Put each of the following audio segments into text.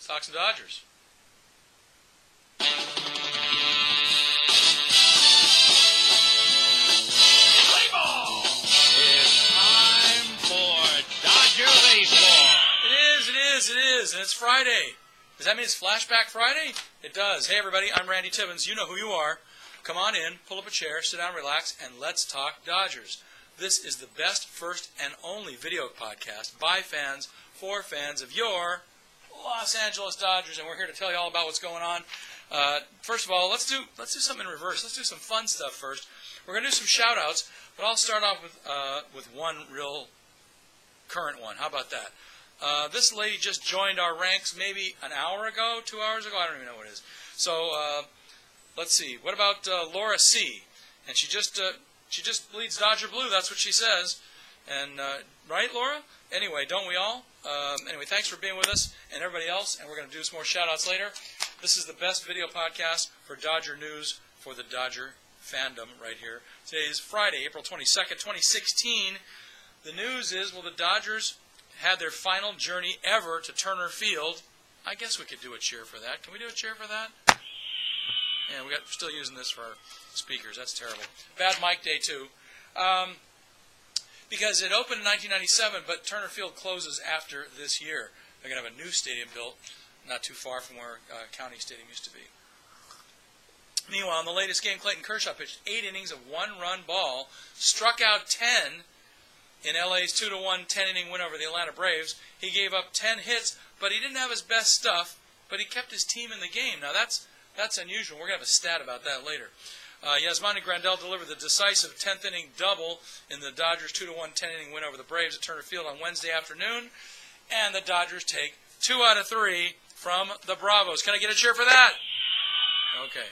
Let's talk some Dodgers. Play ball! It's time for Dodger baseball. It is, and it's Friday. Does that mean it's Flashback Friday? It does. Hey, everybody, I'm Randy Tibbins. You know who you are. Come on in, pull up a chair, sit down, relax, and let's talk Dodgers. This is the best, first, and only video podcast by fans, for fans of your Los Angeles Dodgers, and we're here to tell you all about what's going on. First of all, let's do something in reverse. Let's do some fun stuff first. We're going to do some shout-outs, but I'll start off with one real current one. How about that? This lady just joined our ranks maybe an hour ago, 2 hours ago. I don't even know what it is. So let's see. What about Laura C? And she just bleeds Dodger blue. That's what she says. And right, Laura? Anyway, don't we all? Anyway, thanks for being with us and everybody else. And we're going to do some more shout-outs later. This is the best video podcast for Dodger news for the Dodger fandom right here. Today is Friday, April 22nd, 2016. The news is, well, the Dodgers had their final journey ever to Turner Field. I guess we could do a cheer for that. Can we do a cheer for that? Yeah, we're still using this for our speakers. That's terrible. Bad mic day, too. Because it opened in 1997, but Turner Field closes after this year. They're going to have a new stadium built not too far from where County Stadium used to be. Meanwhile, in the latest game, Clayton Kershaw pitched 8 innings of 1-run ball, struck out 10 in LA's 2-1 10-inning win over the Atlanta Braves. He gave up 10 hits, but he didn't have his best stuff, but he kept his team in the game. Now, that's unusual. We're going to have a stat about that later. Yasmani Grandal delivered the decisive 10th-inning double in the Dodgers' 2-1 10-inning win over the Braves at Turner Field on Wednesday afternoon, and the Dodgers take 2 out of 3 from the Bravos. Can I get a cheer for that? Okay.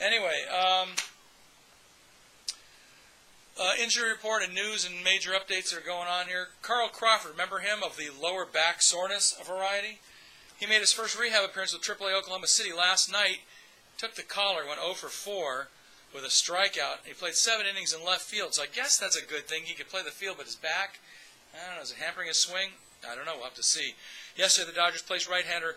Anyway, injury report and news and major updates are going on here. Carl Crawford, remember him, of the lower back soreness variety? He made his first rehab appearance with AAA Oklahoma City last night. Took the collar, went 0 for 4 with a strikeout. He played 7 innings in left field, so I guess that's a good thing. He could play the field, but his back, I don't know, is it hampering his swing? I don't know. We'll have to see. Yesterday, the Dodgers placed right-hander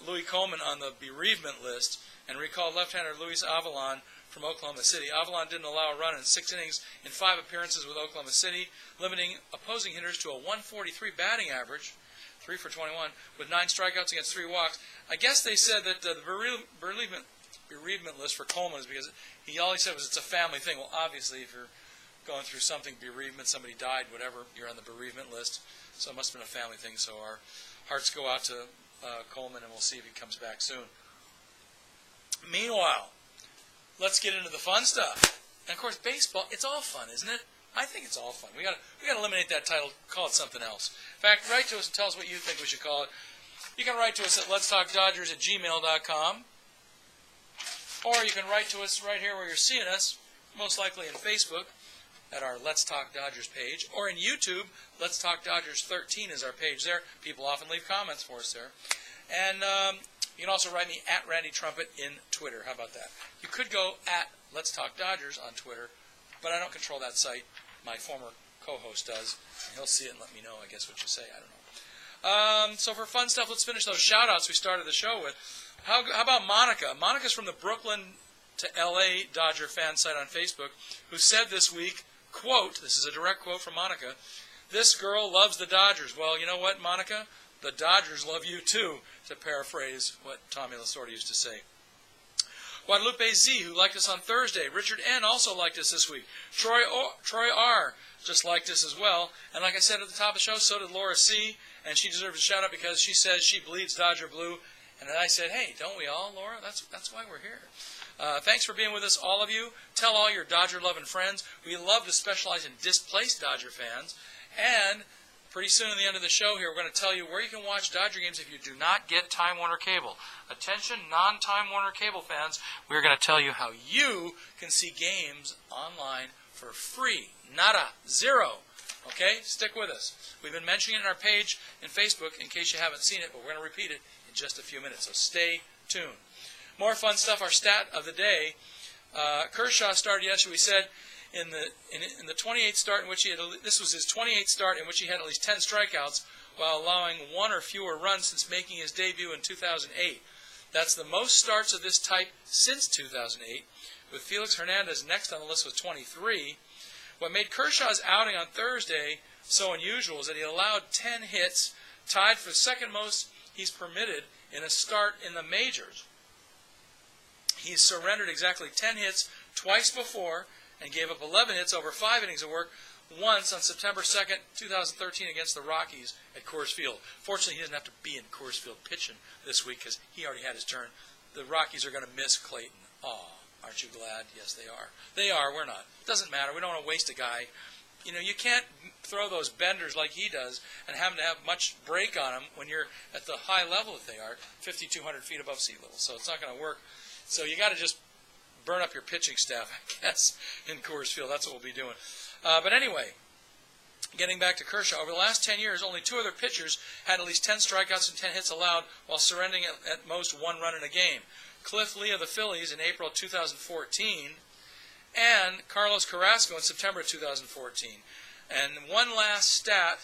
Louis Coleman on the bereavement list and recalled left-hander Luis Avilan from Oklahoma City. Avilan didn't allow a run in 6 innings in 5 appearances with Oklahoma City, limiting opposing hitters to a 143 batting average, 3 for 21, with 9 strikeouts against 3 walks. I guess they said that the bereavement list for Coleman is because all he said was it's a family thing. Well, obviously, if you're going through something, bereavement, somebody died, whatever, you're on the bereavement list. So it must have been a family thing. So our hearts go out to Coleman, and we'll see if he comes back soon. Meanwhile, let's get into the fun stuff. And, of course, baseball, it's all fun, isn't it? I think it's all fun. We got to eliminate that title, call it something else. In fact, write to us and tell us what you think we should call it. You can write to us at letstalkdodgers@gmail.com. Or you can write to us right here where you're seeing us, most likely in Facebook, at our Let's Talk Dodgers page. Or in YouTube, Let's Talk Dodgers 13 is our page there. People often leave comments for us there. And you can also write me at Randy Trumpet in Twitter. How about that? You could go at Let's Talk Dodgers on Twitter, but I don't control that site. My former co-host does. And he'll see it and let me know, I guess, what you say. I don't know. So for fun stuff, let's finish those shout-outs we started the show with. How about Monica? Monica's from the Brooklyn to L.A. Dodger fan site on Facebook, who said this week, quote, this is a direct quote from Monica, "This girl loves the Dodgers." Well, you know what, Monica? The Dodgers love you too, to paraphrase what Tommy Lasorda used to say. Guadalupe Z, who liked us on Thursday. Richard N. also liked us this week. Troy R. just liked us as well. And like I said at the top of the show, so did Laura C. And she deserves a shout-out because she says she bleeds Dodger blue. And then I said, hey, don't we all, Laura? That's why we're here. Thanks for being with us, all of you. Tell all your Dodger-loving friends. We love to specialize in displaced Dodger fans. And pretty soon at the end of the show here, we're going to tell you where you can watch Dodger games if you do not get Time Warner Cable. Attention, non-Time Warner Cable fans, we're going to tell you how you can see games online for free. Nada. Zero. Okay? Stick with us. We've been mentioning it on our page in Facebook in case you haven't seen it, but we're going to repeat it in just a few minutes, so stay tuned. More fun stuff, our stat of the day. Kershaw started yesterday, we said, in the 28th start in which he had, this was his 28th start in which he had at least 10 strikeouts. while allowing 1 or fewer runs since making his debut in 2008. That's the most starts of this type since 2008, with Felix Hernandez next on the list with 23. What made Kershaw's outing on Thursday so unusual is that he allowed 10 hits, tied for the second most he's permitted in a start in the majors. He's surrendered exactly 10 hits twice before and gave up 11 hits over 5 innings of work once on September 2nd, 2013 against the Rockies at Coors Field. Fortunately, he doesn't have to be in Coors Field pitching this week because he already had his turn. The Rockies are going to miss Clayton. Aw, aren't you glad? Yes, they are. They are. We're not. It doesn't matter. We don't want to waste a guy. You know, you can't throw those benders like he does and have him to have much break on him when you're at the high level that they are, 5,200 feet above sea level. So it's not going to work. So you got to just burn up your pitching staff, I guess, in Coors Field. That's what we'll be doing. But anyway, getting back to Kershaw, over the last 10 years, only 2 other pitchers had at least 10 strikeouts and 10 hits allowed while surrendering at most 1 run in a game. Cliff Lee of the Phillies in April 2014, and Carlos Carrasco in September 2014. And one last stat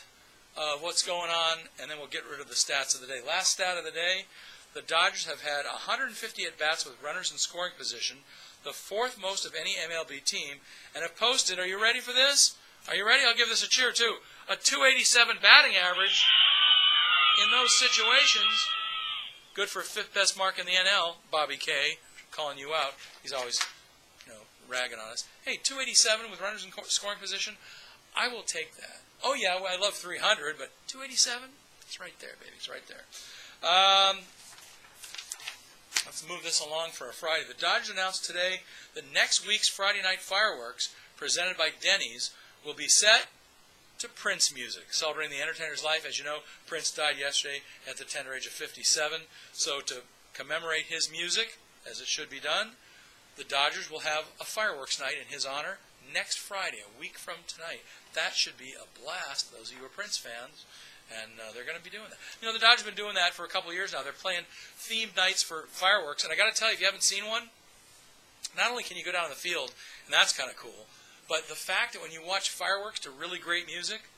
of what's going on, and then we'll get rid of the stats of the day. Last stat of the day, the Dodgers have had 150 at-bats with runners in scoring position, the 4th most of any MLB team, and have posted, are you ready for this? Are you ready? I'll give this a cheer, too. A .287 batting average in those situations. Good for 5th best mark in the NL, Bobby K, calling you out. He's always, ragging on us. Hey, .287 with runners in scoring position, I will take that. Oh, yeah, well, I love 300, but .287? It's right there, baby. It's right there. Let's move this along for a Friday. The Dodgers announced today that next week's Friday night fireworks, presented by Denny's, will be set to Prince music, celebrating the entertainer's life. As you know, Prince died yesterday at the tender age of 57. So to commemorate his music, as it should be done, the Dodgers will have a fireworks night in his honor next Friday, a week from tonight. That should be a blast, those of you who are Prince fans, and they're going to be doing that. You know, the Dodgers have been doing that for a couple of years now. They're playing themed nights for fireworks, and I got to tell you, if you haven't seen one, not only can you go down to the field, and that's kind of cool, but the fact that when you watch fireworks to really great music,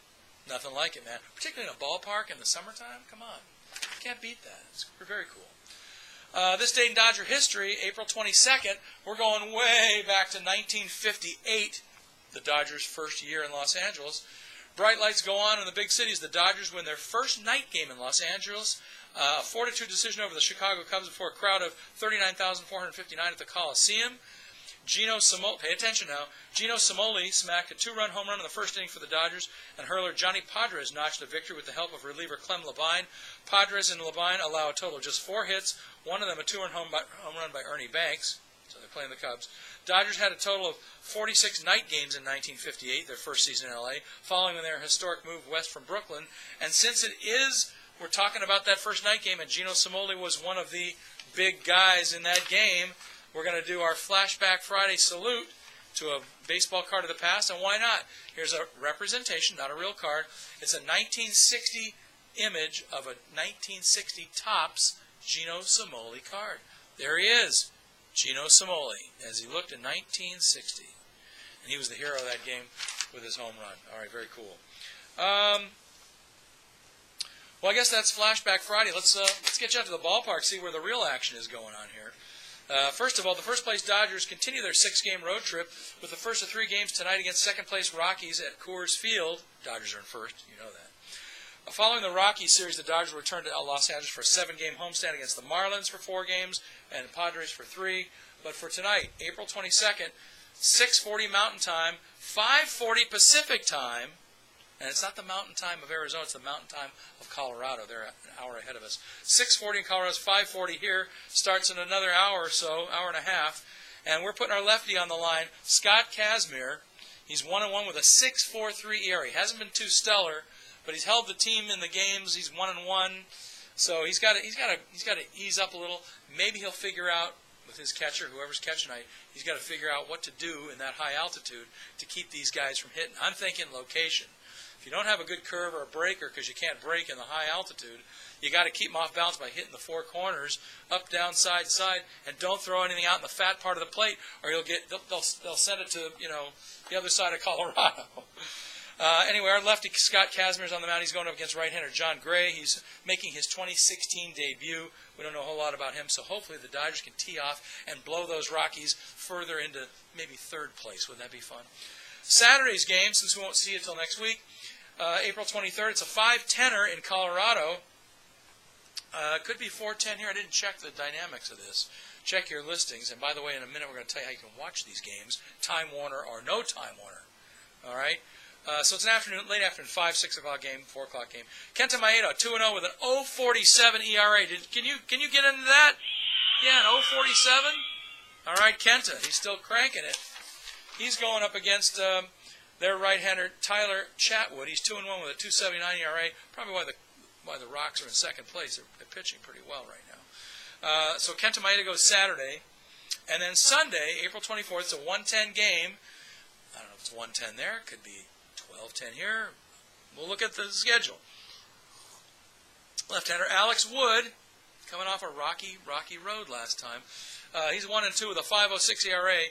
nothing like it, man. Particularly in a ballpark in the summertime, come on. You can't beat that. It's very cool. This date in Dodger history, April 22nd, we're going way back to 1958, the Dodgers' first year in Los Angeles. Bright lights go on in the big cities. The Dodgers win their first night game in Los Angeles. A 4-2 decision over the Chicago Cubs before a crowd of 39,459 at the Coliseum. Gino Cimoli, pay attention now. Gino Cimoli smacked a 2-run home run in the first inning for the Dodgers, and hurler Johnny Padres notched a victory with the help of reliever Clem Labine. Padres and Labine allow a total of just 4 hits, one of them a 2-run home run by Ernie Banks. So they're playing the Cubs. Dodgers had a total of 46 night games in 1958, their first season in L.A., following their historic move west from Brooklyn. And since it is, we're talking about that first night game, and Gino Cimoli was one of the big guys in that game, we're going to do our Flashback Friday salute to a baseball card of the past, and why not? Here's a representation, not a real card. It's a 1960 image of a 1960 Topps Gino Cimoli card. There he is, Gino Cimoli, as he looked in 1960. And he was the hero of that game with his home run. All right, very cool. Well, I guess that's Flashback Friday. Let's get you out to the ballpark, see where the real action is going on here. First of all, the first-place Dodgers continue their 6-game road trip with the first of 3 games tonight against second-place Rockies at Coors Field. Dodgers are in first, you know that. Following the Rockies series, the Dodgers will return to Los Angeles for a 7-game homestand against the Marlins for 4 games and Padres for 3. But for tonight, April 22nd, 6:40 Mountain Time, 5:40 Pacific Time, and it's not the Mountain Time of Arizona, it's the Mountain Time of Colorado. They're an hour ahead of us. 6:40 in Colorado, 5:40 here. Starts in another hour or so, hour and a half. And we're putting our lefty on the line, Scott Kazmir. He's 1-1 with a 6.43 ERA. He hasn't been too stellar, but he's held the team in the games. He's 1-1, so he's got to ease up a little. Maybe he'll figure out with his catcher, whoever's catching tonight, he's got to figure out what to do in that high altitude to keep these guys from hitting. I'm thinking location. If you don't have a good curve or a breaker because you can't break in the high altitude, you got to keep them off balance by hitting the 4 corners, up, down, side, side, and don't throw anything out in the fat part of the plate, or they'll send it to the other side of Colorado. Anyway, our lefty Scott Kazmir's on the mound. He's going up against right-hander John Gray. He's making his 2016 debut. We don't know a whole lot about him, so hopefully the Dodgers can tee off and blow those Rockies further into maybe third place. Wouldn't that be fun? Saturday's game, since we won't see it till next week, April 23rd, it's a 5-10er in Colorado. Could be 4-10 here. I didn't check the dynamics of this. Check your listings. And by the way, in a minute, we're going to tell you how you can watch these games, Time Warner or no Time Warner. All right? So it's an afternoon, late afternoon, 5, 6 o'clock game, 4 o'clock game. Kenta Maeda, 2-0 with an 0.47 ERA. Can you get into that? Yeah, an 0.47? All right, Kenta, he's still cranking it. He's going up against their right-hander Tyler Chatwood. He's 2-1 with a 2.79 ERA. Probably why the Rocks are in second place. They're pitching pretty well right now. So Kenta Maeda goes Saturday. And then Sunday, April 24th, it's a 1:10 game. I don't know if it's 1:10 there. It could be 12:10 here. We'll look at the schedule. Left-hander Alex Wood, coming off a rocky road last time. He's 1-2 with a 5.06 ERA.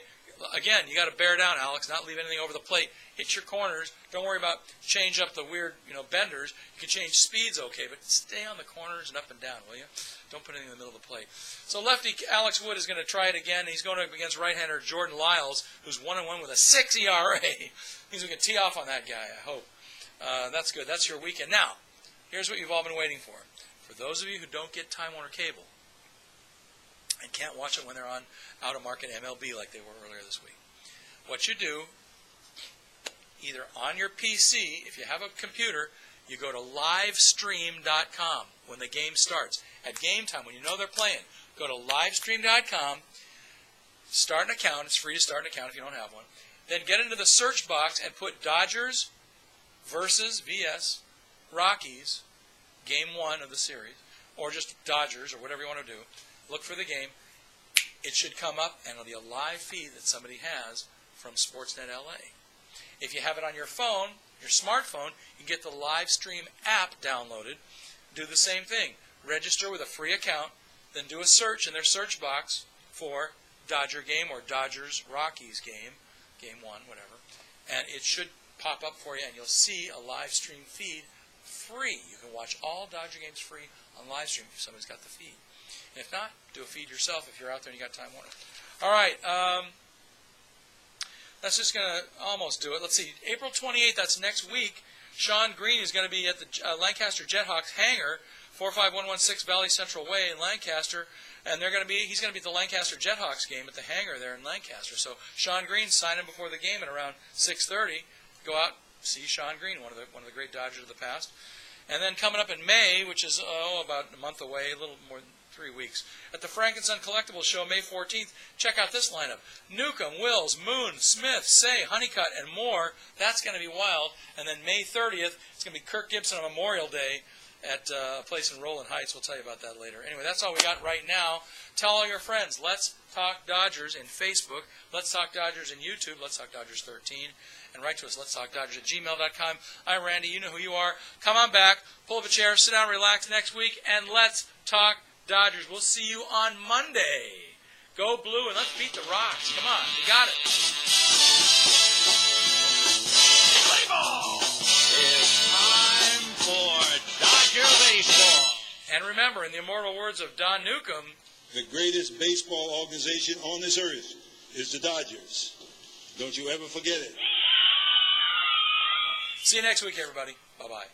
Again, you got to bear down, Alex, not leave anything over the plate. Hit your corners. Don't worry about change up the weird, benders. You can change speeds okay, but stay on the corners and up and down, will you? Don't put anything in the middle of the plate. So lefty Alex Wood is going to try it again. He's going up against right-hander Jordan Lyles, who's 1-1 with a 6 ERA. Means we can tee off on that guy, I hope. That's good. That's your weekend. Now, here's what you've all been waiting for. For those of you who don't get Time Warner Cable and can't watch it when they're on out-of-market MLB like they were earlier this week, what you do, either on your PC, if you have a computer, you go to livestream.com when the game starts. At game time, when you know they're playing, go to livestream.com, start an account. It's free to start an account if you don't have one. Then get into the search box and put Dodgers versus VS Rockies, game 1 of the series, or just Dodgers or whatever you want to do. Look for the game. It should come up, and it'll be a live feed that somebody has from Sportsnet LA. If you have it on your phone, your smartphone, you can get the Livestream app downloaded. Do the same thing. Register with a free account, then do a search in their search box for Dodger game or Dodgers Rockies game, game 1, whatever, and it should pop up for you, and you'll see a live stream feed free. You can watch all Dodger games free on live stream if somebody's got the feed. And if not, do a feed yourself if you're out there and you got Time Warner. All right, that's just going to almost do it. Let's see, April 28th, that's next week. Sean Green is going to be at the Lancaster Jethawks hangar, 45116 Valley Central Way in Lancaster, and he's going to be at the Lancaster Jethawks game at the hangar there in Lancaster. So Sean Green, sign in before the game at around 6:30. Go out, see Sean Green, one of the great Dodgers of the past. And then coming up in May, which is about a month away, a little more than 3 weeks, at the Frankenstein Collectibles Show, May 14th, check out this lineup. Newcomb, Wills, Moon, Smith, Say, Honeycutt, and more. That's going to be wild. And then May 30th, it's going to be Kirk Gibson on Memorial Day at a place in Rowland Heights. We'll tell you about that later. Anyway, that's all we got right now. Tell all your friends. Let's Talk Dodgers in Facebook. Let's Talk Dodgers in YouTube. Let's Talk Dodgers 13. And write to us, Let's Talk Dodgers at gmail.com. I'm Randy. You know who you are. Come on back. Pull up a chair. Sit down. Relax next week. And let's talk Dodgers. We'll see you on Monday. Go blue and let's beat the Rocks. Come on. You got it. Play ball! It's time for Dodger baseball. And remember, in the immortal words of Don Newcomb, the greatest baseball organization on this earth is the Dodgers. Don't you ever forget it. See you next week, everybody. Bye-bye.